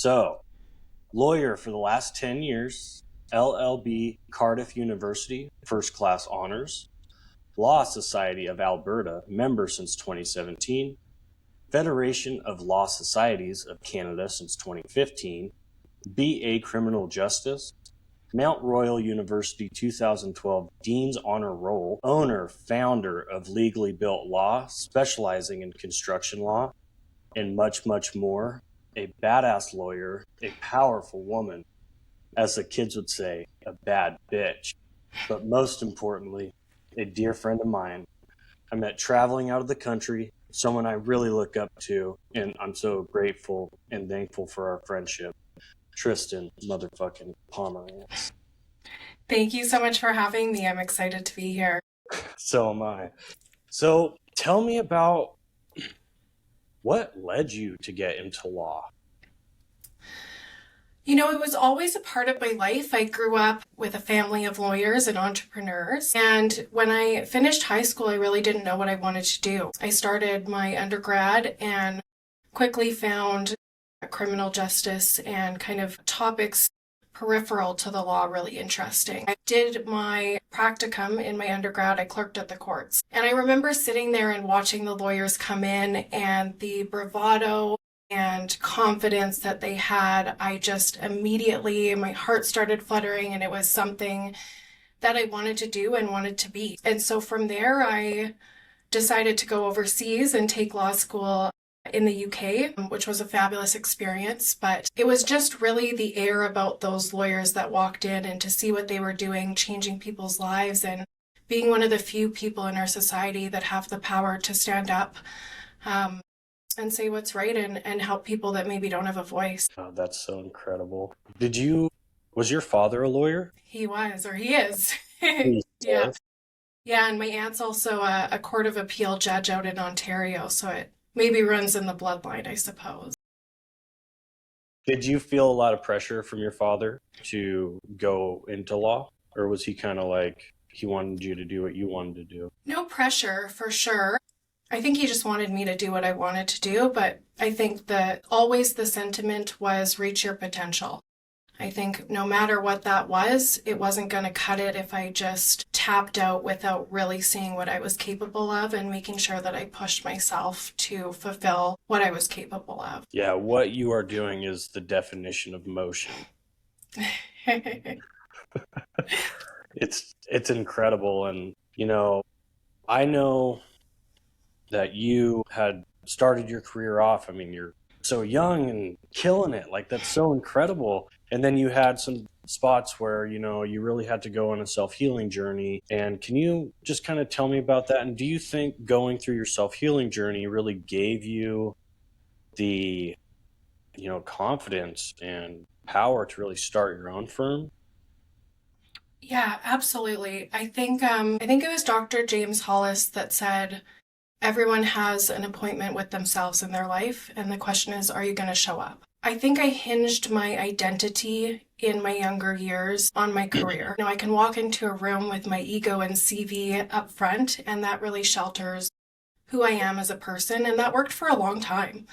So, lawyer for the last 10 years, LLB, Cardiff University, first class honors, Law Society of Alberta, member since 2017, Federation of Law Societies of Canada since 2015, BA Criminal Justice, Mount Royal University 2012 Dean's Honor Roll, owner, founder of Legally Built Law, specializing in construction law, and much, much more. A badass lawyer, a powerful woman, as the kids would say, a bad bitch. But most importantly, a dear friend of mine I met traveling out of the country, someone I really look up to, and I'm so grateful and thankful for our friendship. Tristen, motherfucking Pomerance. Thank you so much for having me. I'm excited to be here. So am I. So tell me about what led you to get into law? You know, it was always a part of my life. I grew up with a family of lawyers and entrepreneurs. And when I finished high school, I really didn't know what I wanted to do. I started my undergrad and quickly found criminal justice and kind of topics peripheral to the law really interesting. I did my practicum in my undergrad. I clerked at the courts. And I remember sitting there and watching the lawyers come in and the bravado and confidence that they had. I just immediately, my heart started fluttering, and it was something that I wanted to do and wanted to be. And so from there, I decided to go overseas and take law school in the UK, which was a fabulous experience. But it was just really the air about those lawyers that walked in, and to see what they were doing, changing people's lives, and being one of the few people in our society that have the power to stand up and say what's right and help people that maybe don't have a voice. Oh, that's so incredible. Was your father a lawyer? He was, or he is. He Yeah. was. Yeah, and my aunt's also a Court of Appeal judge out in Ontario, so it maybe runs in the bloodline, I suppose. Did you feel a lot of pressure from your father to go into law? Or was he kind of like he wanted you to do what you wanted to do? No pressure, for sure. I think he just wanted me to do what I wanted to do, but I think that always the sentiment was reach your potential. I think no matter what that was, it wasn't going to cut it if I just tapped out without really seeing what I was capable of and making sure that I pushed myself to fulfill what I was capable of. Yeah, what you are doing is the definition of motion. It's incredible. And, I know that you had started your career off. I mean, you're so young and killing it. Like, that's so incredible. And then you had some spots where, you really had to go on a self-healing journey. And can you just kind of tell me about that? And do you think going through your self-healing journey really gave you the, confidence and power to really start your own firm? Yeah, absolutely. I think it was Dr. James Hollis that said everyone has an appointment with themselves in their life, and the question is, are you going to show up? I think I hinged my identity in my younger years on my career. I can walk into a room with my ego and CV up front, and that really shelters who I am as a person, and that worked for a long time.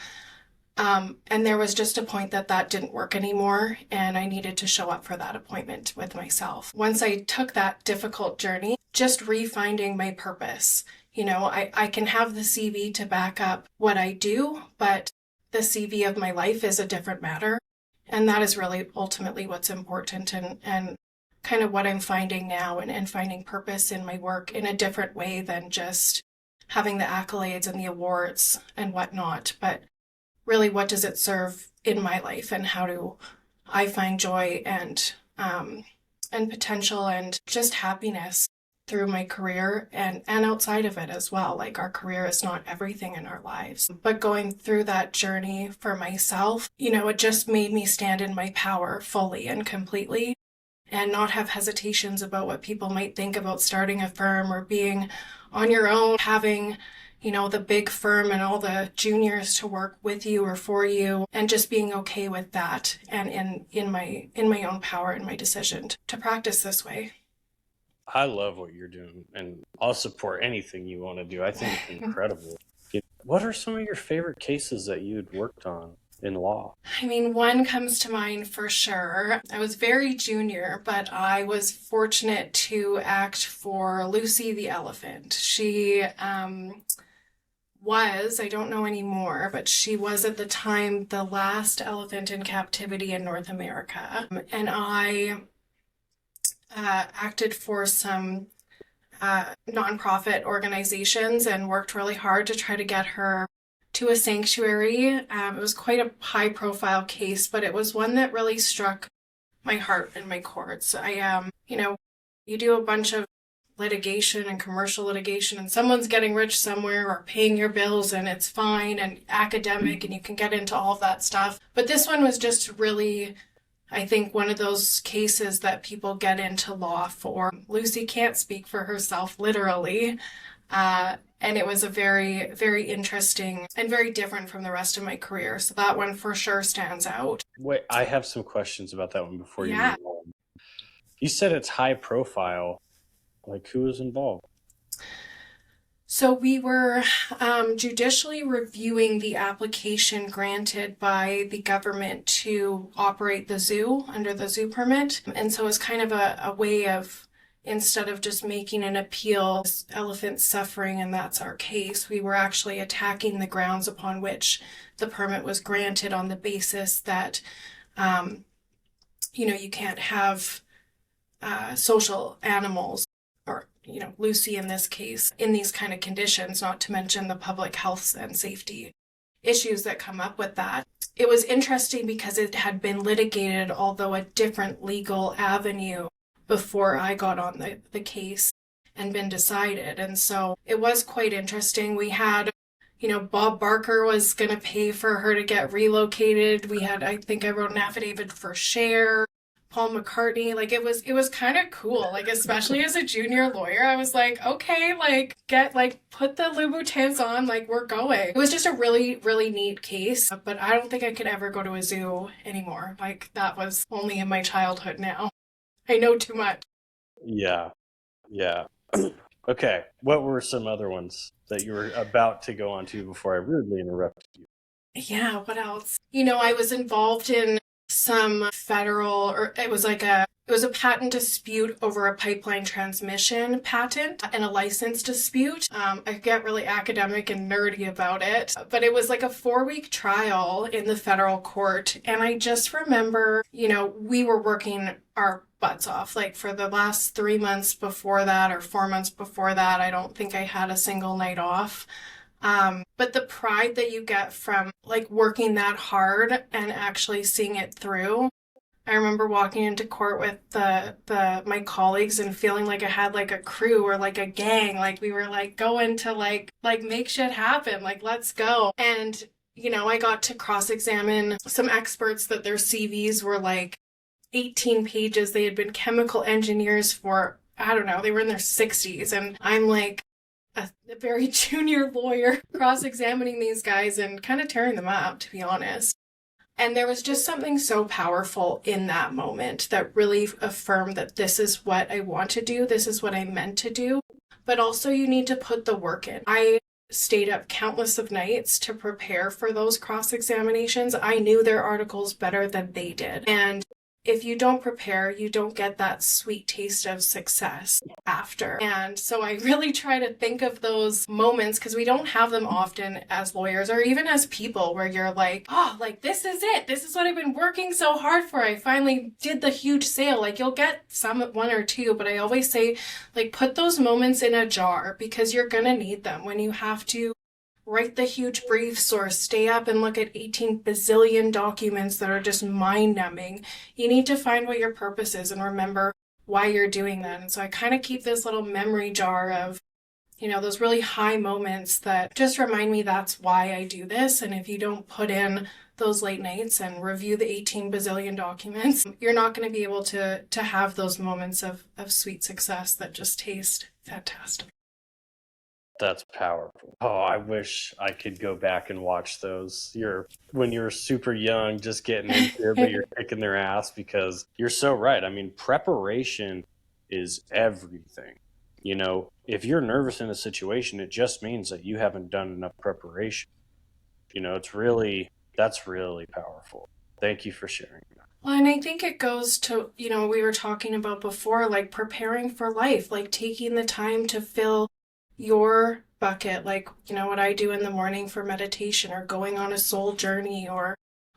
And there was just a point that didn't work anymore, and I needed to show up for that appointment with myself. Once I took that difficult journey, just refinding my purpose. I can have the CV to back up what I do, but the CV of my life is a different matter. And that is really ultimately what's important, and kind of what I'm finding now, and finding purpose in my work in a different way than just having the accolades and the awards and whatnot. But really, what does it serve in my life, and how do I find joy and potential and just happiness through my career and outside of it as well. Like, our career is not everything in our lives. But going through that journey for myself, it just made me stand in my power fully and completely, and not have hesitations about what people might think about starting a firm or being on your own, having the big firm and all the juniors to work with you or for you, and just being okay with that, and in my own power and my decision to practice this way. I love what you're doing, and I'll support anything you want to do. I think it's incredible. What are some of your favorite cases that you'd worked on? in law? I mean, one comes to mind for sure. I was very junior, but I was fortunate to act for Lucy the elephant. She I don't know anymore, but she was at the time the last elephant in captivity in North America. And I acted for some nonprofit organizations and worked really hard to try to get her to a sanctuary. It was quite a high profile case, but it was one that really struck my heart and my chords. You do a bunch of litigation and commercial litigation, and someone's getting rich somewhere or paying your bills, and it's fine and academic, and you can get into all of that stuff. But this one was just really, I think, one of those cases that people get into law for. Lucy can't speak for herself, literally. And it was a very, very interesting and very different from the rest of my career. So that one for sure stands out. Wait, I have some questions about that one before you Yeah. move on. You said it's high profile. Like, who was involved? So we were judicially reviewing the application granted by the government to operate the zoo under the zoo permit. And so it was kind of a way of, instead of just making an appeal, this elephant's suffering and that's our case, we were actually attacking the grounds upon which the permit was granted on the basis that, you can't have social animals, or Lucy in this case, in these kind of conditions, not to mention the public health and safety issues that come up with that. It was interesting because it had been litigated, although a different legal avenue, before I got on the case and been decided. And so it was quite interesting. We had, Bob Barker was going to pay for her to get relocated. We had, I think I wrote an affidavit for Cher. Paul McCartney, it was kind of cool, especially as a junior lawyer. I was like, okay, put the Louboutins on, we're going. It was just a really, really neat case, but I don't think I could ever go to a zoo anymore. That was only in my childhood now. I know too much. Yeah. Okay, what were some other ones that you were about to go on to before I rudely interrupted you? Yeah, what else? I was involved in some federal, or it was a patent dispute over a pipeline transmission patent and a license dispute. I get really academic and nerdy about it, but it was like a 4-week trial in the federal court. And I just remember, we were working our butts off. For the last 3 months before that, or 4 months before that, I don't think I had a single night off. But the pride that you get from working that hard and actually seeing it through. I remember walking into court with my colleagues and feeling like I had a crew or a gang. We were going to make shit happen. Let's go. And, I got to cross-examine some experts that their CVs were 18 pages. They had been chemical engineers for, I don't know, they were in their 60s. And I'm a very junior lawyer cross-examining these guys and kind of tearing them up, to be honest. And there was just something so powerful in that moment that really affirmed that this is what I want to do, this is what I meant to do, but also you need to put the work in. I stayed up countless of nights to prepare for those cross-examinations. I knew their articles better than they did. And if you don't prepare, you don't get that sweet taste of success after. And so I really try to think of those moments, because we don't have them often as lawyers or even as people, where you're this is it. This is what I've been working so hard for. I finally did the huge sale. You'll get one or two, but I always say, put those moments in a jar, because you're going to need them when you have to write the huge briefs or stay up and look at 18 bazillion documents that are just mind-numbing. You need to find what your purpose is and remember why you're doing that. And so I kind of keep this little memory jar of, those really high moments that just remind me that's why I do this. And if you don't put in those late nights and review the 18 bazillion documents, you're not going to be able to have those moments of sweet success that just taste fantastic. That's powerful. Oh, I wish I could go back and watch those. When you're super young, just getting into it, but you're kicking their ass, because you're so right. I mean, preparation is everything. If you're nervous in a situation, it just means that you haven't done enough preparation. It's really That's really powerful. Thank you for sharing. Well, and I think it goes to, we were talking about before, like preparing for life, like taking the time to fill your bucket, like, what I do in the morning for meditation or going on a soul journey or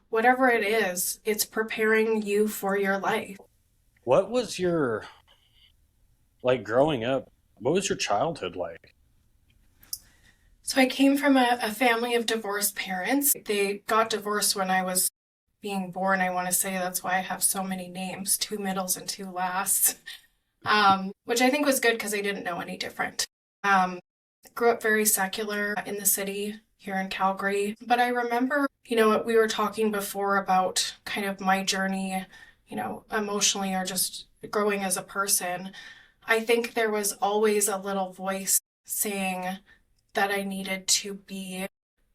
whatever it is, it's preparing you for your life. What was your, like growing up, what was your childhood like? So I came from a family of divorced parents. They got divorced when I was being born. I want to say that's why I have so many names, two middles and two lasts, which I think was good because I didn't know any different. Um, Grew up very secular in the city here in Calgary. But I remember, we were talking before about kind of my journey, emotionally or just growing as a person. I think there was always a little voice saying that I needed to be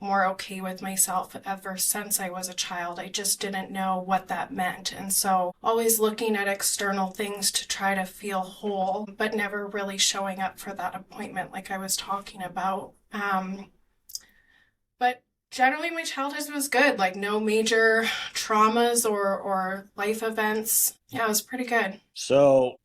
more okay with myself ever since I was a child. I just didn't know what that meant. And so always looking at external things to try to feel whole, but never really showing up for that appointment like I was talking about. But generally my childhood was good, like no major traumas or life events. Yeah, it was pretty good. So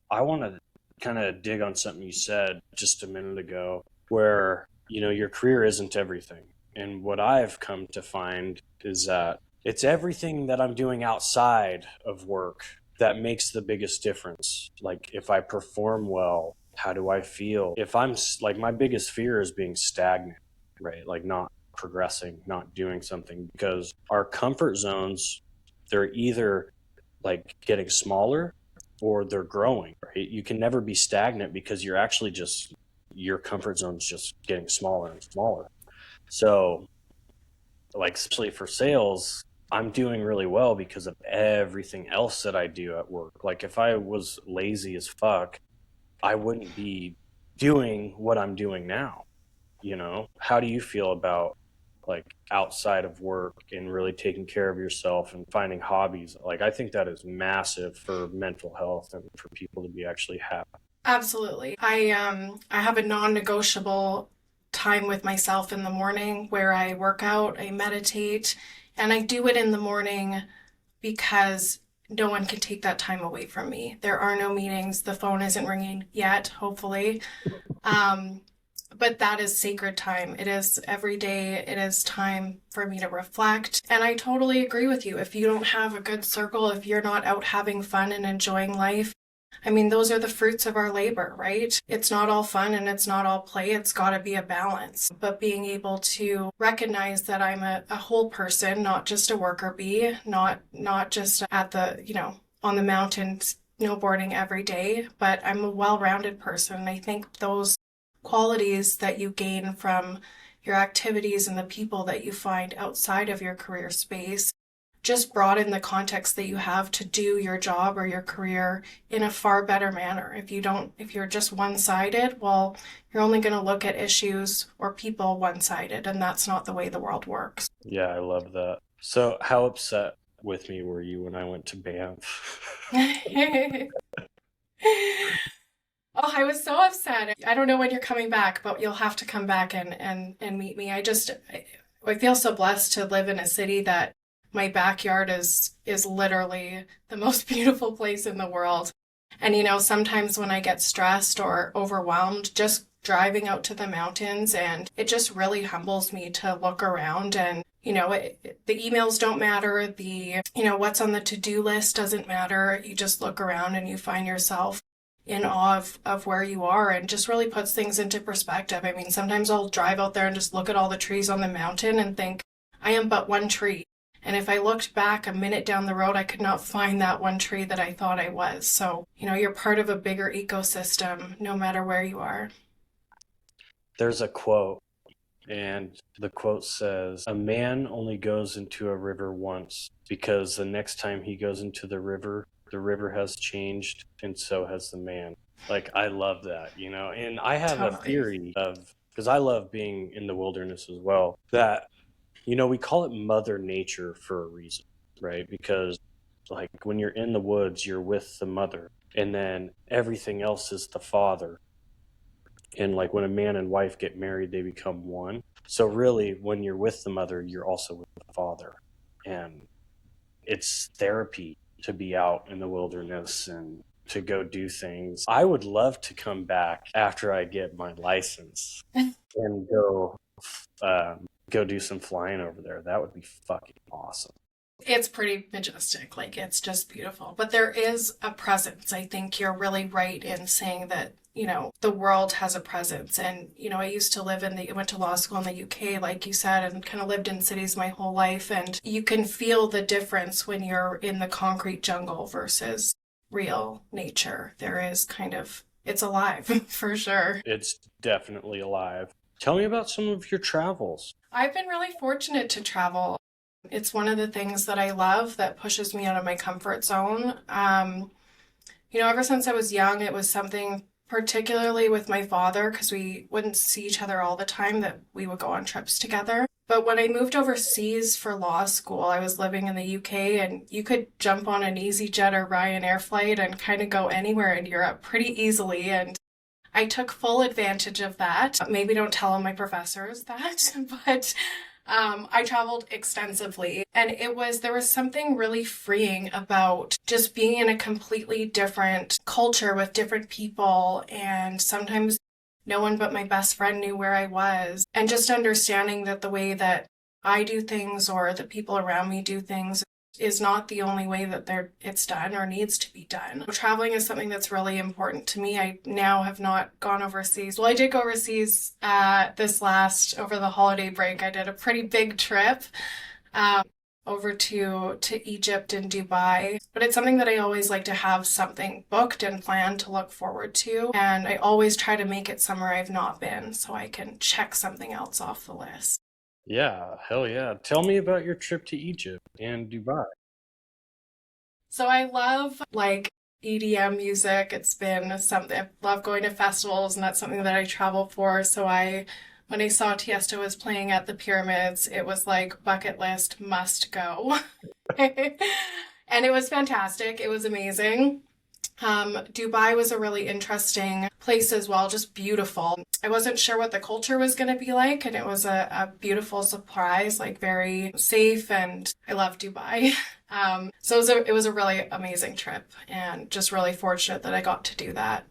I want to kind of dig on something you said just a minute ago, where, your career isn't everything. And what I've come to find is that it's everything that I'm doing outside of work that makes the biggest difference. Like if I perform well, how do I feel? If like, my biggest fear is being stagnant, right? Like not progressing, not doing something, because our comfort zones, they're either like getting smaller or they're growing, right? You can never be stagnant because you're actually just, your comfort zone's just getting smaller and smaller. So, like, especially for sales, I'm doing really well because of everything else that I do at work. Like, if I was lazy as fuck, I wouldn't be doing what I'm doing now. How do you feel about like outside of work and really taking care of yourself and finding hobbies? Like, I think that is massive for mental health and for people to be actually happy. Absolutely. I have a non-negotiable time with myself in the morning where I work out, I meditate, and I do it in the morning because no one can take that time away from me. There are no meetings, the phone isn't ringing yet, hopefully. Um, but that is sacred time. It is every day. It is time for me to reflect. And I totally agree with you. If you don't have a good circle, if you're not out having fun and enjoying life, I mean, those are the fruits of our labor, right? It's not all fun and it's not all play. It's got to be a balance. But being able to recognize that I'm a whole person, not just a worker bee, not just at the, on the mountain snowboarding every day, but I'm a well-rounded person. I think those qualities that you gain from your activities and the people that you find outside of your career space just broaden the context that you have to do your job or your career in a far better manner. If you're just one-sided, well, you're only going to look at issues or people one-sided, and that's not the way the world works. Yeah, I love that. So, how upset with me were you when I went to Banff? Oh, I was so upset. I don't know when you're coming back, but you'll have to come back and meet me. I feel so blessed to live in a city that my backyard is literally the most beautiful place in the world. And sometimes when I get stressed or overwhelmed, just driving out to the mountains, and it just really humbles me to look around and the emails don't matter, the what's on the to-do list doesn't matter. You just look around and you find yourself in awe of where you are, and just really puts things into perspective. I mean, sometimes I'll drive out there and just look at all the trees on the mountain and think, I am but one tree. And if I looked back a minute down the road, I could not find that one tree that I thought I was. So, you're part of a bigger ecosystem no matter where you are. There's a quote, and the quote says, "A man only goes into a river once because the next time he goes into the river has changed, and so has the man." Like, I love that, and I have a Totally. theory of, because I love being in the wilderness as well, that, we call it Mother Nature for a reason, right? Because, like, when you're in the woods, you're with the mother, and then everything else is the father. And like when a man and wife get married, they become one. So really, when you're with the mother, you're also with the father. And it's therapy to be out in the wilderness and to go do things. I would love to come back after I get my license and go do some flying over there. That would be fucking awesome. It's pretty majestic. Like, it's just beautiful. But there is a presence. I think you're really right in saying that, the world has a presence. And, I used to went to law school in the UK, like you said, and kind of lived in cities my whole life. And you can feel the difference when you're in the concrete jungle versus real nature. There is it's alive for sure. It's definitely alive. Tell me about some of your travels. I've been really fortunate to travel. It's one of the things that I love that pushes me out of my comfort zone. Ever since I was young, it was something, particularly with my father, because we wouldn't see each other all the time, that we would go on trips together. But when I moved overseas for law school, I was living in the UK, and you could jump on an EasyJet or Ryanair flight and kind of go anywhere in Europe pretty easily. And I took full advantage of that. Maybe don't tell all my professors that, but I traveled extensively, and there was something really freeing about just being in a completely different culture with different people, and sometimes no one but my best friend knew where I was, and just understanding that the way that I do things or the people around me do things is not the only way that it's done or needs to be done. Traveling is something that's really important to me. I now have not gone overseas. Well, I did go overseas over the holiday break. I did a pretty big trip over to Egypt and Dubai. But it's something that I always like to have something booked and planned to look forward to. And I always try to make it somewhere I've not been so I can check something else off the list. Yeah, hell yeah. Tell me about your trip to Egypt and Dubai. So I love EDM music. It's been something I love going to festivals, and that's something that I travel for. So when I saw Tiesto was playing at the pyramids, it was like bucket list must go. And it was fantastic. It was amazing. Dubai was a really interesting place as well, just beautiful. I wasn't sure what the culture was going to be like, and it was a beautiful surprise, like very safe, and I love Dubai. So it was a really amazing trip, and just really fortunate that I got to do that.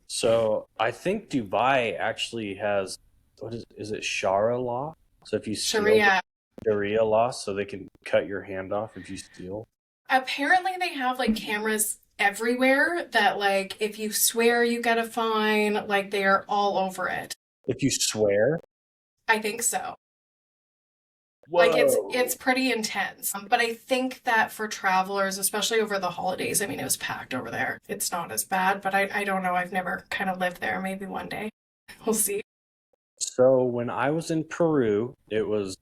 So I think Dubai actually has, what is it, Sharia law? So if you steal Sharia. Sharia law, so they can cut your hand off if you steal. Apparently they have cameras everywhere that if you swear you get a fine, they are all over it. If you swear? I think so. Whoa. It's pretty intense. But I think that for travelers, especially over the holidays, I mean, it was packed over there. It's not as bad, but I don't know. I've never kind of lived there. Maybe one day. We'll see. So when I was in Peru, it was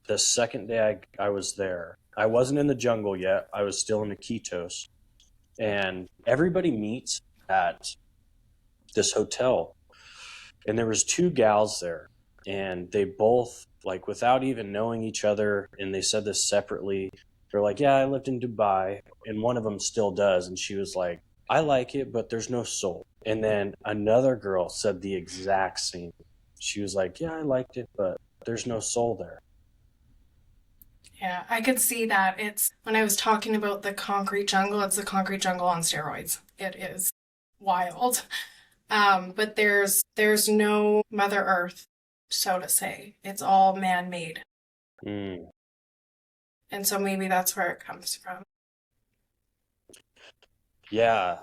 the second day I was there. I wasn't in the jungle yet. I was still in Iquitos. And everybody meets at this hotel. And there was two gals there. And they both, without even knowing each other, and they said this separately, they're like, yeah, I lived in Dubai. And one of them still does. And she was like, I like it, but there's no soul. And then another girl said the exact same. She was like, yeah, I liked it, but there's no soul there. Yeah, I could see that. It's when I was talking about the concrete jungle, it's the concrete jungle on steroids. It is wild. But there's no Mother Earth, so to say. It's all man-made. Mm. And so maybe that's where it comes from. Yeah,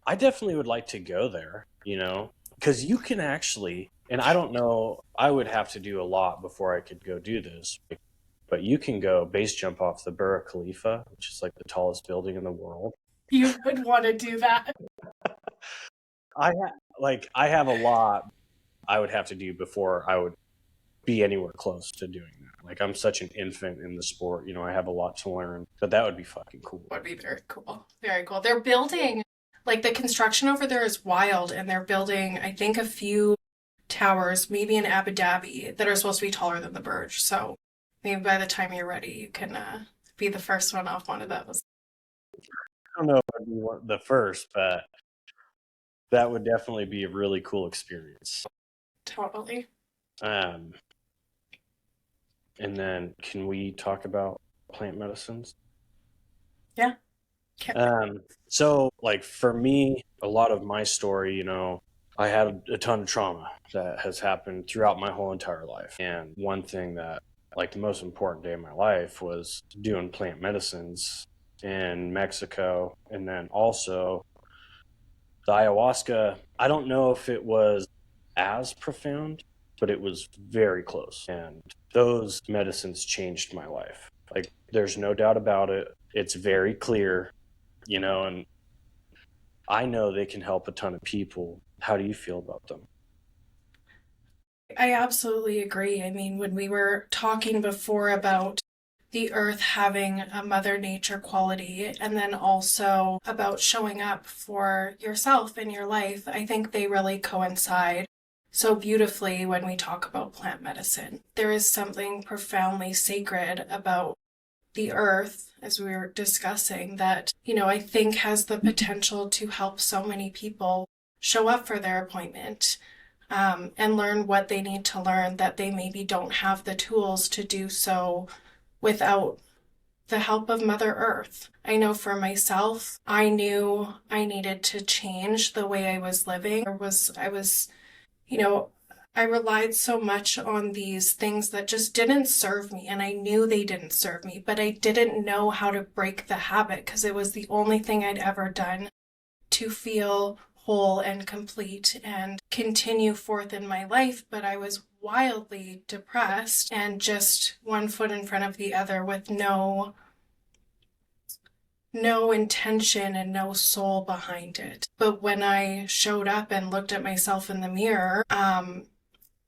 I definitely would like to go there, because you can actually, and I don't know, I would have to do a lot before I could go do this, but you can go base jump off the Burj Khalifa, which is the tallest building in the world. You would want to do that. I have a lot I would have to do before I would be anywhere close to doing that. I'm such an infant in the sport, I have a lot to learn, but that would be fucking cool. Would be very cool. Very cool. They're building, the construction over there is wild, and they're building, I think, a few towers, maybe in Abu Dhabi, that are supposed to be taller than the Burj. So maybe by the time you're ready, you can be the first one off one of those. I don't know if I'd be the first, but That would definitely be a really cool experience. Totally. Um, and then can we talk about plant medicines? Yeah. So like for me, a lot of my story, I had a ton of trauma that has happened throughout my whole entire life. And one thing that, like, the most important day of my life was doing plant medicines in Mexico. And then also the ayahuasca, I don't know if it was as profound, but it was very close. And those medicines changed my life. Like, there's no doubt about it. It's very clear, and I know they can help a ton of people. How do you feel about them? I absolutely agree. I mean, when we were talking before about the earth having a mother nature quality and then also about showing up for yourself in your life, I think they really coincide so beautifully when we talk about plant medicine. There is something profoundly sacred about the earth, as we were discussing, that, I think has the potential to help so many people show up for their appointment, and learn what they need to learn that they maybe don't have the tools to do so without the help of Mother Earth. I know for myself, I knew I needed to change the way I was living. You know, I relied so much on these things that just didn't serve me, and I knew they didn't serve me, but I didn't know how to break the habit because it was the only thing I'd ever done to feel whole and complete and continue forth in my life. But I was wildly depressed and just one foot in front of the other with no intention and no soul behind it. But when I showed up and looked at myself in the mirror,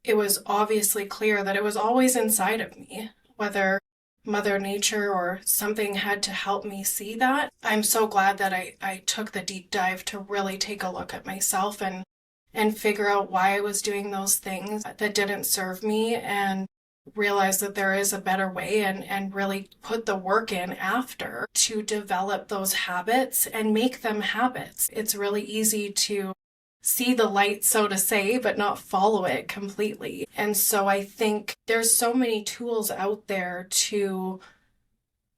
it was obviously clear that it was always inside of me, whether Mother Nature or something had to help me see that. I'm so glad that I took the deep dive to really take a look at myself and figure out why I was doing those things that didn't serve me, and realize that there is a better way, and really put the work in after to develop those habits and make them habits. It's really easy to see the light, so to say, but not follow it completely. And so I think there's so many tools out there to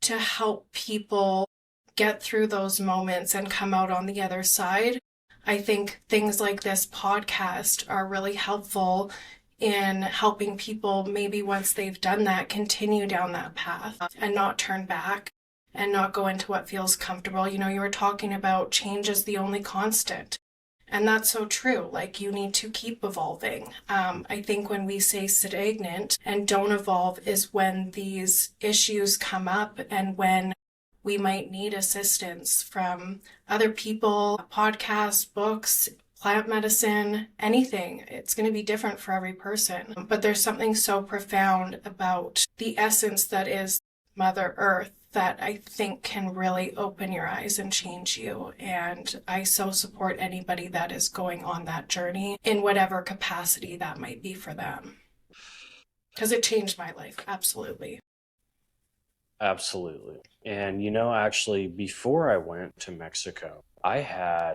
help people get through those moments and come out on the other side. I think things like this podcast are really helpful in helping people, maybe once they've done that, continue down that path and not turn back and not go into what feels comfortable. You were talking about change is the only constant. And that's so true. Like, you need to keep evolving. I think when we say stagnant and don't evolve is when these issues come up and when we might need assistance from other people, podcasts, books, plant medicine, anything. It's going to be different for every person. But there's something so profound about the essence that is Mother Earth that I think can really open your eyes and change you. And I so support anybody that is going on that journey in whatever capacity that might be for them. Because it changed my life, absolutely. Absolutely. And actually, before I went to Mexico, I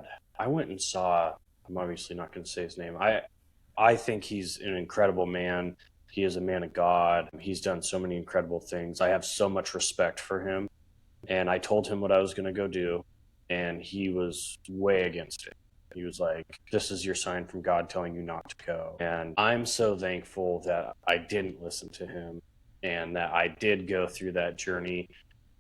went and saw, I'm obviously not going to say his name. I think he's an incredible man. He is a man of God. He's done so many incredible things. I have so much respect for him. And I told him what I was going to go do, and he was way against it. He was like, "This is your sign from God telling you not to go." And I'm so thankful that I didn't listen to him and that I did go through that journey,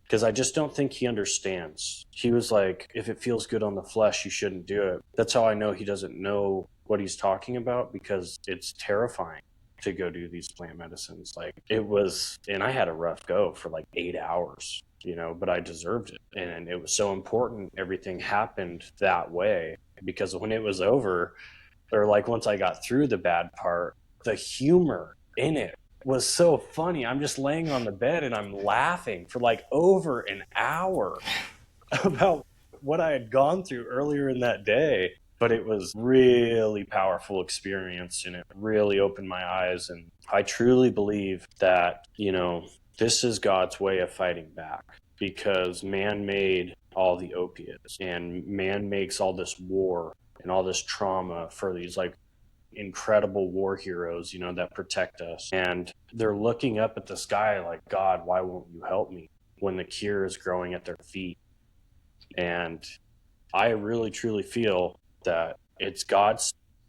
because I just don't think he understands. He was like, "If it feels good on the flesh, you shouldn't do it." That's how I know he doesn't know what he's talking about, because it's terrifying to go do these plant medicines. Like, it was, and I had a rough go for like 8 hours, but I deserved it. And it was so important everything happened that way, because when it was over, or like once I got through the bad part, the humor in it was so funny. I'm just laying on the bed and I'm laughing for like over an hour about what I had gone through earlier in that day. But it was really powerful experience, and it really opened my eyes. And I truly believe that, this is God's way of fighting back, because man made all the opiates and man makes all this war and all this trauma for these like incredible war heroes, you know, that protect us. And they're looking up at the sky like, God, why won't you help me? When the cure is growing at their feet. And I really truly feel that it's God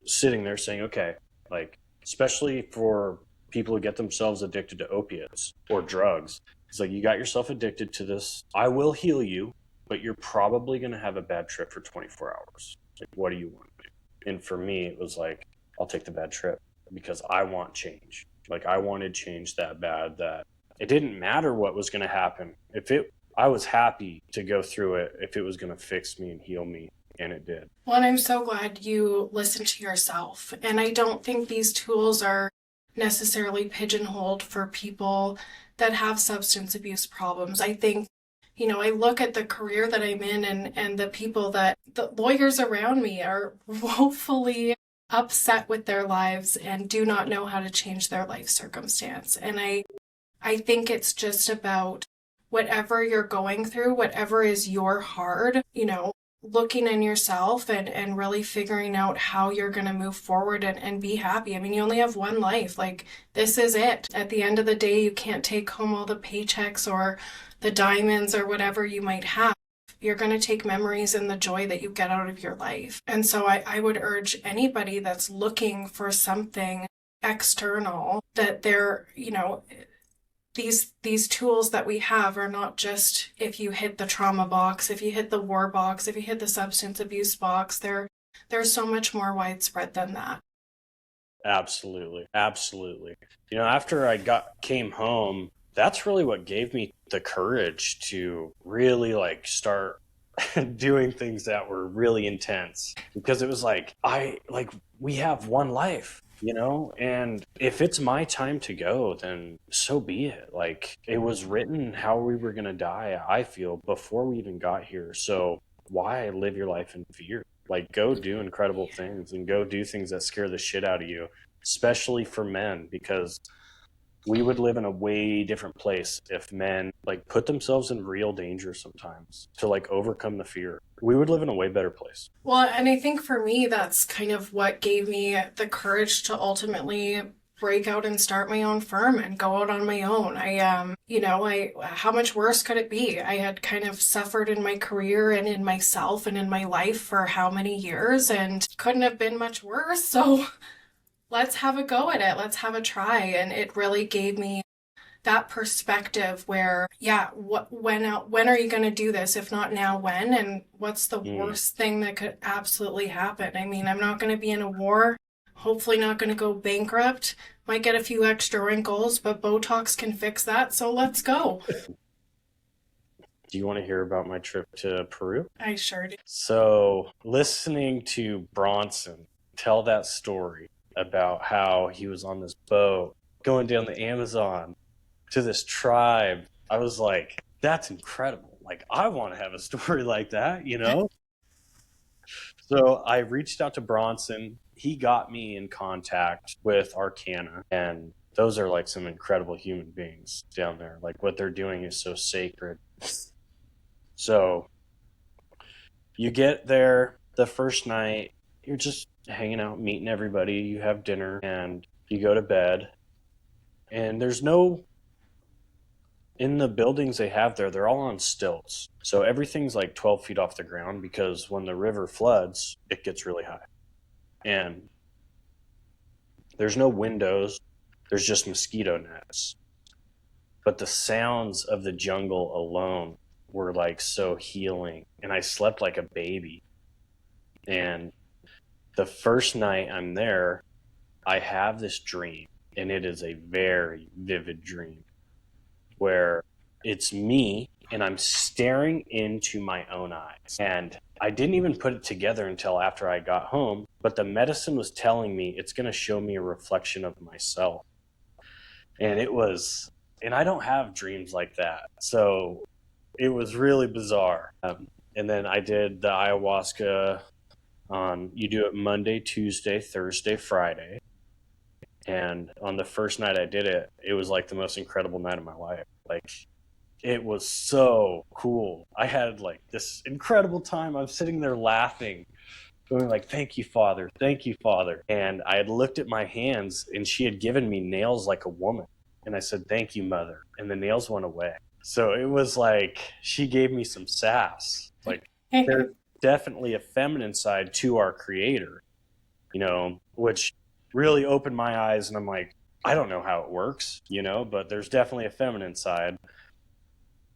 sitting there saying, okay, like, especially for people who get themselves addicted to opiates or drugs, it's like, you got yourself addicted to this. I will heal you, but you're probably going to have a bad trip for 24 hours. Like, what do you want to do? And for me, it was like, I'll take the bad trip because I want change. Like, I wanted change that bad that it didn't matter what was going to happen. I was happy to go through it if it was going to fix me and heal me, and it did. Well, and I'm so glad you listened to yourself. And I don't think these tools are necessarily pigeonholed for people that have substance abuse problems. I think, you know, I look at the career that I'm in and the people that the lawyers around me are woefully upset with their lives and do not know how to change their life circumstance. And I think it's just about whatever you're going through, whatever is your hard, you know, looking in yourself and really figuring out how you're going to move forward and be happy. I mean, you only have one life. Like, this is it. At the end of the day, you can't take home all the paychecks or the diamonds or whatever you might have. You're going to take memories and the joy that you get out of your life. And so I would urge anybody that's looking for something external that they're, you know, these tools that we have are not just if you hit the trauma box, if you hit the war box, if you hit the substance abuse box. They're so much more widespread than that. Absolutely. Absolutely. You know, after I came home, that's really what gave me the courage to really like start doing things that were really intense, because it was like, we have one life, you know, and if it's my time to go, then so be it. Like, it was written how we were going to die, I feel, before we even got here. So why live your life in fear? Like, go do incredible things and go do things that scare the shit out of you, especially for men, because we would live in a way different place if men like put themselves in real danger sometimes to like overcome the fear. We would live in a way better place. Well, and I think for me, that's kind of what gave me the courage to ultimately break out and start my own firm and go out on my own. How much worse could it be? I had kind of suffered in my career and in myself and in my life for how many years, and couldn't have been much worse. So let's have a go at it. Let's have a try. And it really gave me that perspective where, yeah, when are you going to do this? If not now, when? And what's the worst thing that could absolutely happen? I mean, I'm not going to be in a war. Hopefully not going to go bankrupt. Might get a few extra wrinkles, but Botox can fix that. So let's go. Do you want to hear about my trip to Peru? I sure do. So listening to Bronson tell that story about how he was on this boat going down the Amazon to this tribe, I was like, that's incredible. Like, I want to have a story like that, you know? So I reached out to Bronson. He got me in contact with Arcana, and those are like some incredible human beings down there. Like, what they're doing is so sacred. So you get there the first night, you're just hanging out, meeting everybody, you have dinner, and you go to bed. And in the buildings they have there, they're all on stilts. So everything's like 12 feet off the ground, because when the river floods, it gets really high. And there's no windows, there's just mosquito nets. But the sounds of the jungle alone were like so healing. And I slept like a baby. And the first night I'm there, I have this dream, and it is a very vivid dream where it's me and I'm staring into my own eyes. And I didn't even put it together until after I got home, but the medicine was telling me it's going to show me a reflection of myself. And I don't have dreams like that. So it was really bizarre. And then I did the ayahuasca you do it Monday, Tuesday, Thursday, Friday. And on the first night I did it, it was like the most incredible night of my life. Like, it was so cool. I had like this incredible time. I'm sitting there laughing going like, thank you, Father. Thank you, Father. And I had looked at my hands and she had given me nails like a woman. And I said, thank you, Mother. And the nails went away. So it was like she gave me some sass. Like there's definitely a feminine side to our creator, which really opened my eyes. And I'm like, I don't know how it works, but there's definitely a feminine side.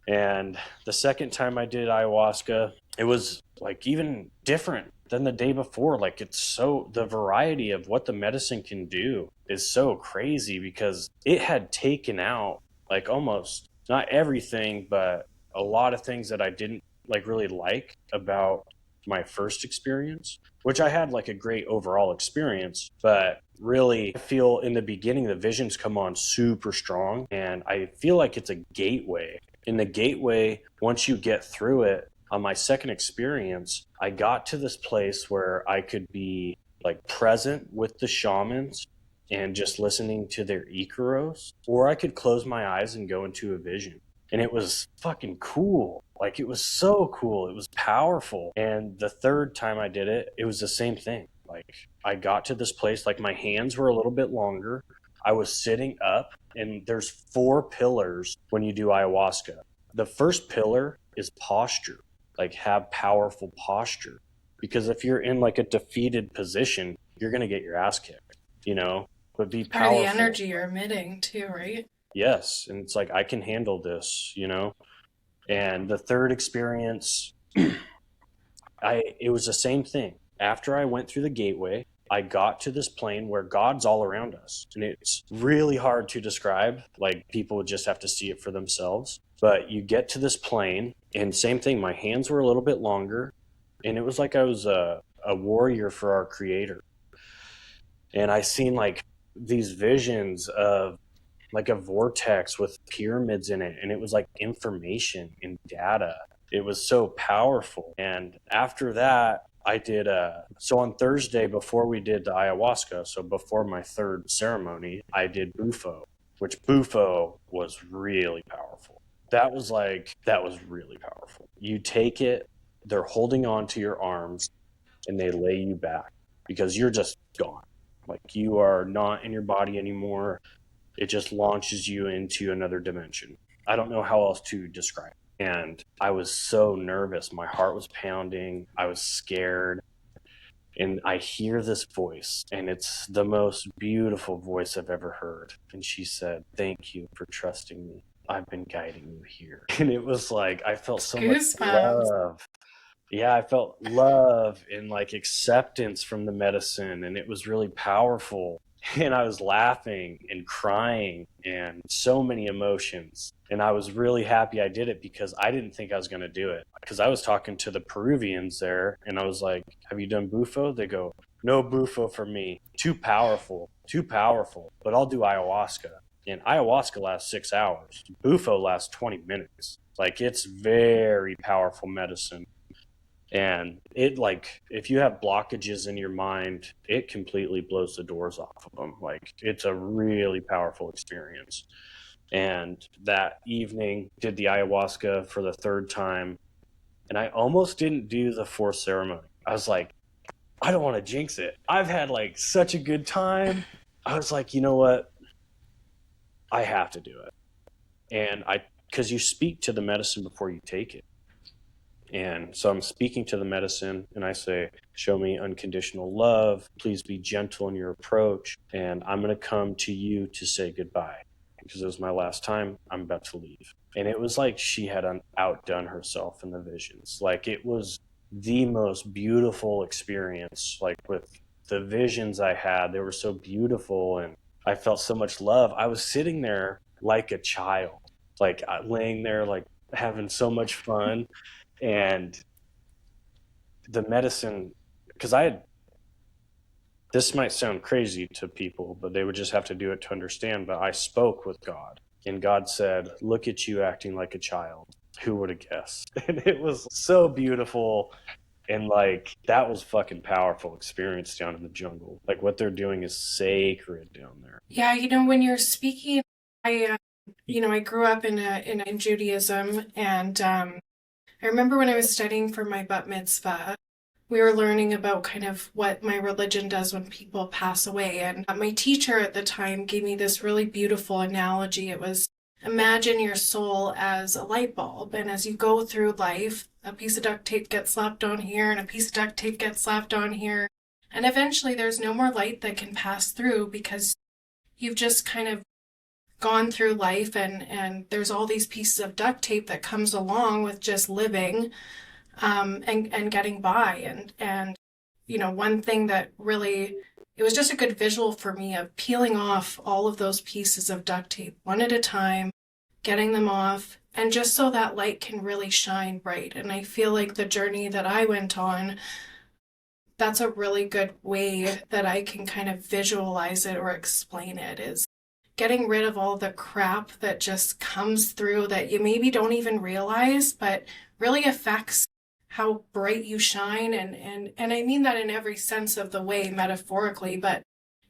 And the second time I did ayahuasca, it was like even different than the day before. Like the variety of what the medicine can do is so crazy because it had taken out like almost not everything, but a lot of things that I didn't like really like about my first experience, which I had like a great overall experience, but really I feel in the beginning the visions come on super strong, and I feel like it's a gateway. In the gateway, once you get through it, on my second experience, I got to this place where I could be like present with the shamans and just listening to their Icaros, or I could close my eyes and go into a vision. And it was fucking cool. Like it was so cool. It was powerful. And the third time I did it, it was the same thing. Like I got to this place, like my hands were a little bit longer. I was sitting up, and there's 4 pillars when you do ayahuasca. The first pillar is posture, like have powerful posture. Because if you're in like a defeated position, you're going to get your ass kicked, but be Part of the powerful. energy you're emitting too, right? Yes. And it's like, I can handle this, And the third experience, it was the same thing. After I went through the gateway, I got to this plane where God's all around us. And it's really hard to describe. Like people would just have to see it for themselves. But you get to this plane, and same thing, my hands were a little bit longer. And it was like I was a warrior for our creator. And I seen like these visions of like a vortex with pyramids in it. And it was like information and data. It was so powerful. And after that, I did so on Thursday before we did the ayahuasca, so before my third ceremony, I did bufo, which bufo was really powerful. That was really powerful. You take it, they're holding on to your arms, and they lay you back because you're just gone. Like you are not in your body anymore. It just launches you into another dimension. I don't know how else to describe it. And I was so nervous. My heart was pounding. I was scared. And I hear this voice, and it's the most beautiful voice I've ever heard. And she said, "Thank you for trusting me. I've been guiding you here." And it was like, I felt so much Goosebumps. love. Yeah, I felt love and like acceptance from the medicine, and it was really powerful. And I was laughing and crying and so many emotions. And I was really happy I did it because I didn't think I was going to do it. Because I was talking to the Peruvians there, and I was like, "Have you done bufo?" They go, "No bufo for me. Too powerful, too powerful. But I'll do ayahuasca." And ayahuasca lasts 6 hours. Bufo lasts 20 minutes. Like it's very powerful medicine. And it like if you have blockages in your mind, it completely blows the doors off of them. Like it's a really powerful experience. And that evening did the ayahuasca for the third time, and I almost didn't do the fourth ceremony. I was like, I don't want to jinx it. I've had like such a good time. I was like, you know what, I have to do it. And I because you speak to the medicine before you take it. And so I'm speaking to the medicine, and I say, "Show me unconditional love. Please be gentle in your approach. And I'm going to come to you to say goodbye because it was my last time. I'm about to leave." And it was like she had outdone herself in the visions. Like it was the most beautiful experience. Like with the visions I had, they were so beautiful, and I felt so much love. I was sitting there like a child, like laying there, like having so much fun. And the medicine, because this might sound crazy to people, but they would just have to do it to understand, but I spoke with God, and God said, "Look at you acting like a child. Who would have guessed?" And it was so beautiful. And like that was fucking powerful experience down in the jungle. Like what they're doing is sacred down there. Yeah, when you're speaking, I grew up in Judaism, and I remember when I was studying for my bat mitzvah, we were learning about kind of what my religion does when people pass away. And my teacher at the time gave me this really beautiful analogy. It was, imagine your soul as a light bulb. And as you go through life, a piece of duct tape gets slapped on here and a piece of duct tape gets slapped on here. And eventually there's no more light that can pass through because you've just kind of gone through life, and there's all these pieces of duct tape that comes along with just living, and getting by. And one thing that really, it was just a good visual for me of peeling off all of those pieces of duct tape one at a time, getting them off, and just so that light can really shine bright. And I feel like the journey that I went on, that's a really good way that I can kind of visualize it or explain it, is getting rid of all the crap that just comes through that you maybe don't even realize, but really affects how bright you shine. And I mean that in every sense of the way, metaphorically, but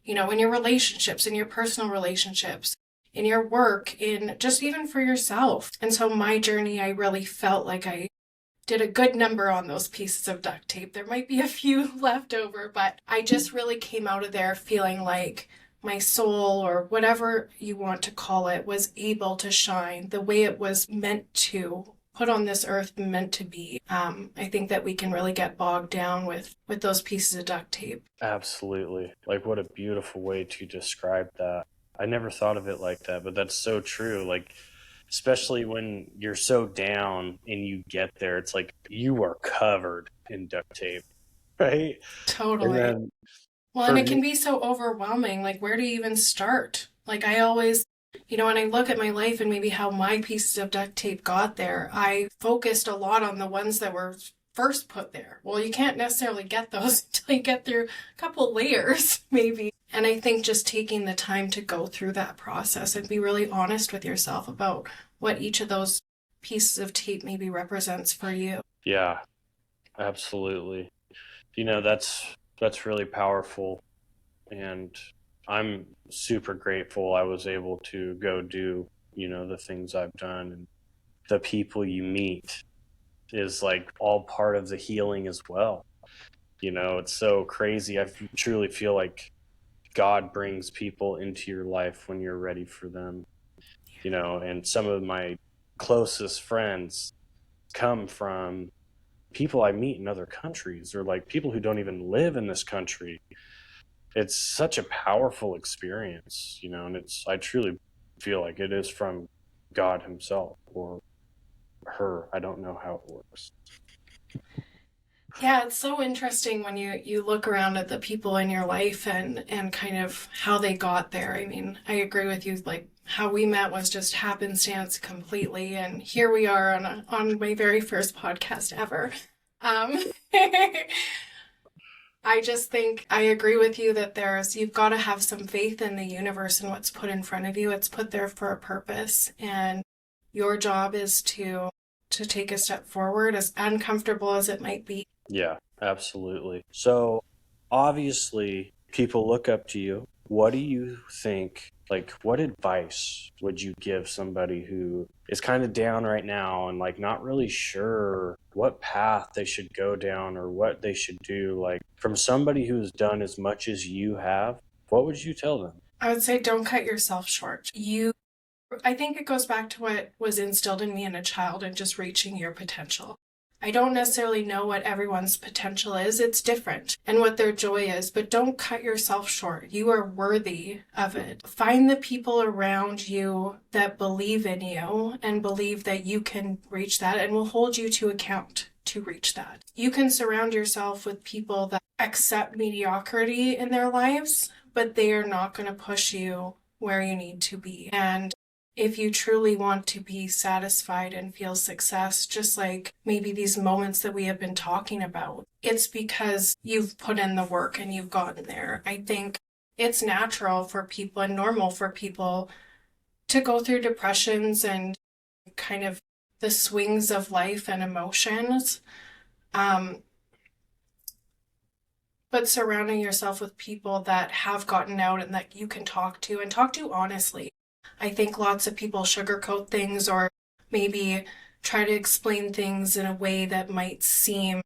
in your relationships, in your personal relationships, in your work, in just even for yourself. And so my journey, I really felt like I did a good number on those pieces of duct tape. There might be a few left over, but I just really came out of there feeling like my soul, or whatever you want to call it, was able to shine the way it was meant to, put on this earth, meant to be. I think that we can really get bogged down with those pieces of duct tape. Absolutely. Like, what a beautiful way to describe that. I never thought of it like that, but that's so true. Like, especially when you're so down and you get there, it's like you are covered in duct tape, right? Totally. And then well, and it can be so overwhelming. Like, where do you even start? Like, I always, when I look at my life and maybe how my pieces of duct tape got there, I focused a lot on the ones that were first put there. Well, you can't necessarily get those until you get through a couple layers, maybe. And I think just taking the time to go through that process and be really honest with yourself about what each of those pieces of tape maybe represents for you. Yeah, absolutely. That's really powerful, and I'm super grateful I was able to go do, the things I've done, and the people you meet is like all part of the healing as well. It's so crazy. I truly feel like God brings people into your life when you're ready for them, and some of my closest friends come from people I meet in other countries, or like people who don't even live in this country. It's such a powerful experience, and I truly feel like it is from God himself, or her. I don't know how it works. Yeah, it's so interesting when you look around at the people in your life and kind of how they got there. I mean, I agree with you, like how we met was just happenstance completely, and here we are on my very first podcast ever. I just think I agree with you that you've got to have some faith in the universe and what's put in front of you. It's put there for a purpose, and your job is to take a step forward, as uncomfortable as it might be. Yeah, absolutely. So obviously people look up to you. What do you think, like, what advice would you give somebody who is kind of down right now and like not really sure what path they should go down or what they should do? Like, from somebody who's done as much as you have, what would you tell them? I would say don't cut yourself short. I think it goes back to what was instilled in me in a child and just reaching your potential. I don't necessarily know what everyone's potential is. It's different, and what their joy is, but don't cut yourself short. You are worthy of it. Find the people around you that believe in you and believe that you can reach that and will hold you to account to reach that. You can surround yourself with people that accept mediocrity in their lives, but they are not going to push you where you need to be. And if you truly want to be satisfied and feel success, just like maybe these moments that we have been talking about, it's because you've put in the work and you've gotten there. I think it's natural for people and normal for people to go through depressions and kind of the swings of life and emotions. But surrounding yourself with people that have gotten out and that you can talk to and talk to honestly. I think lots of people sugarcoat things or maybe try to explain things in a way that might seem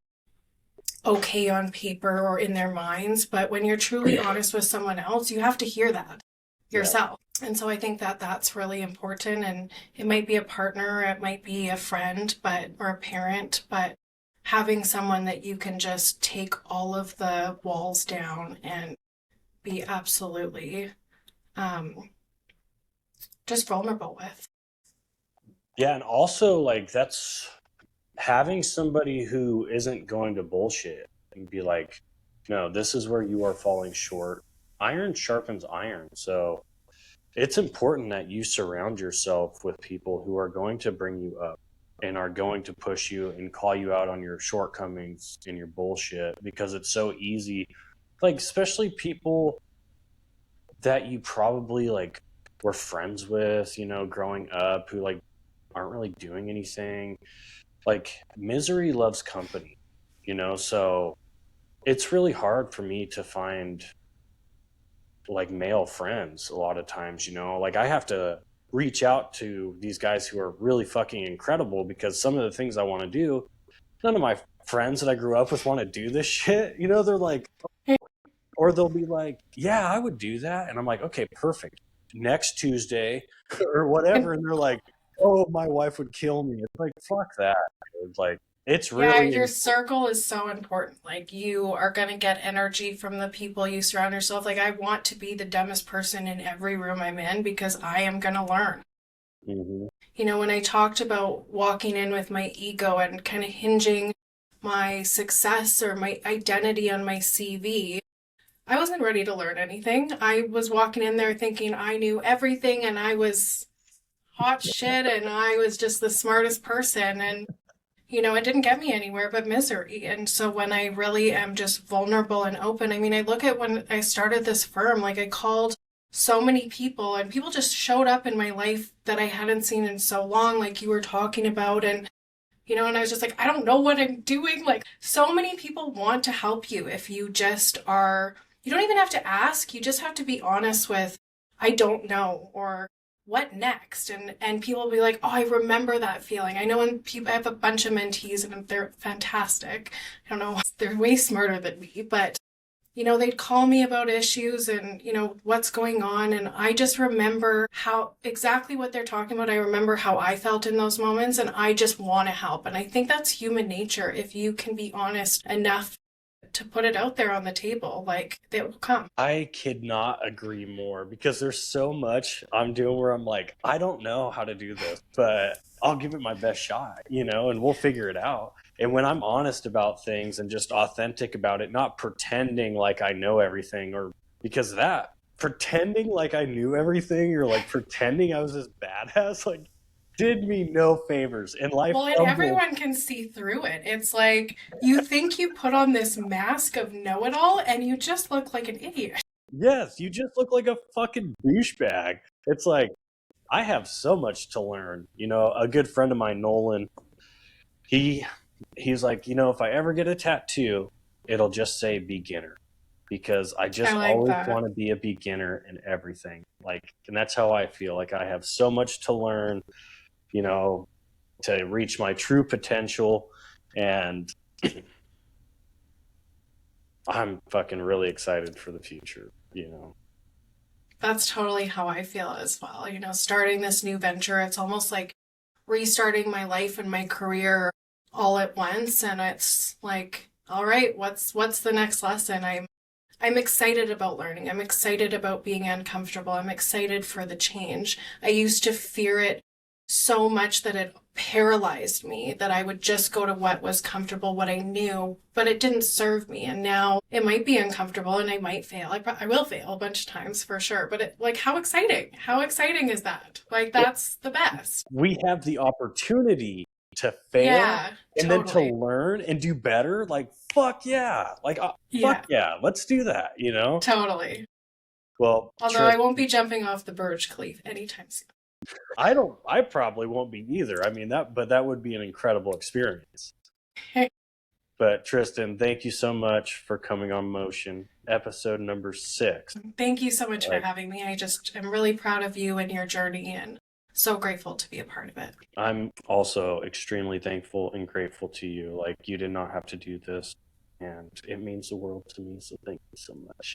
okay on paper or in their minds, but when you're truly honest with someone else, you have to hear that Yeah. yourself. And so I think that that's really important. And it might be a partner, it might be a friend, but or a parent, but having someone that you can just take all of the walls down and be absolutely um, just vulnerable with. Yeah, and also like that's having somebody who isn't going to bullshit and be like, no, this is where you are falling short. Iron sharpens iron. So it's important that you surround yourself with people who are going to bring you up and are going to push you and call you out on your shortcomings and your bullshit, because it's so easy. Like, especially people that you probably like were friends with, growing up, who like aren't really doing anything. Like, misery loves company, so it's really hard for me to find like male friends a lot of times, like I have to reach out to these guys who are really fucking incredible, because some of the things I want to do, none of my friends that I grew up with want to do this shit. They're like, or they'll be like, yeah, I would do that. And I'm like, okay, perfect. Next Tuesday or whatever. And And they're like, oh, my wife would kill me. It's like, fuck that. It's like, it's yeah, really, your circle is so important. Like, you are going to get energy from the people you surround yourself. Like, I want to be the dumbest person in every room I'm in because I am going to learn. mm-hmm. When I talked about walking in with my ego and kind of hinging my success or my identity on my CV, I wasn't ready to learn anything. I was walking in there thinking I knew everything and I was hot shit and I was just the smartest person. And it didn't get me anywhere but misery. And so when I really am just vulnerable and open, I mean, I look at when I started this firm, like I called so many people and people just showed up in my life that I hadn't seen in so long, like you were talking about. And I was just like, I don't know what I'm doing. Like, so many people want to help you if you just are, you don't even have to ask. You just have to be honest with, I don't know, or what next? And people will be like, oh, I remember that feeling. I know when people, I have a bunch of mentees and they're fantastic. I don't know, they're way smarter than me, but they'd call me about issues and, what's going on. And I just remember how exactly what they're talking about. I remember how I felt in those moments and I just want to help. And I think that's human nature. If you can be honest enough to put it out there on the table, like, they will come. I could not agree more, because there's so much I'm doing where I'm like, I don't know how to do this, but I'll give it my best shot, and we'll figure it out. And when I'm honest about things and just authentic about it, not pretending like I know everything, or because that pretending like I knew everything, or like pretending I was this badass, like did me no favors in life. Well, and everyone can see through it. It's like you think you put on this mask of know-it-all and you just look like an idiot. Yes, you just look like a fucking douchebag. It's like, I have so much to learn. A good friend of mine, Nolan, he's like, if I ever get a tattoo, it'll just say beginner, because I just I like always that. want to be a beginner in everything. Like, and that's how I feel. Like, I have so much to learn, to reach my true potential, and I'm fucking really excited for the future. That's totally how I feel as well. Starting this new venture, it's almost like restarting my life and my career all at once. And it's like, all right, what's the next lesson? I'm excited about learning. I'm excited about being uncomfortable. I'm excited for the change. I used to fear it so much that it paralyzed me, that I would just go to what was comfortable, what I knew, but it didn't serve me. And now it might be uncomfortable and I might fail. I will fail a bunch of times for sure, but like, how exciting? How exciting is that? Like, that's the best. We have the opportunity to fail Yeah, and then to totally. learn and do better. Like, fuck yeah. Like, fuck Yeah, yeah. Let's do that. totally. Well, Although I Trist, won't be jumping off the Burj Khalifa anytime soon. I probably won't be either. I mean, but that would be an incredible experience. But Tristan, thank you so much for coming on Motion, episode number 6. Thank you so much for Like, having me. I just am really proud of you and your journey and so grateful to be a part of it. I'm also extremely thankful and grateful to you. Like, you did not have to do this. and it means the world to me. So thank you so much.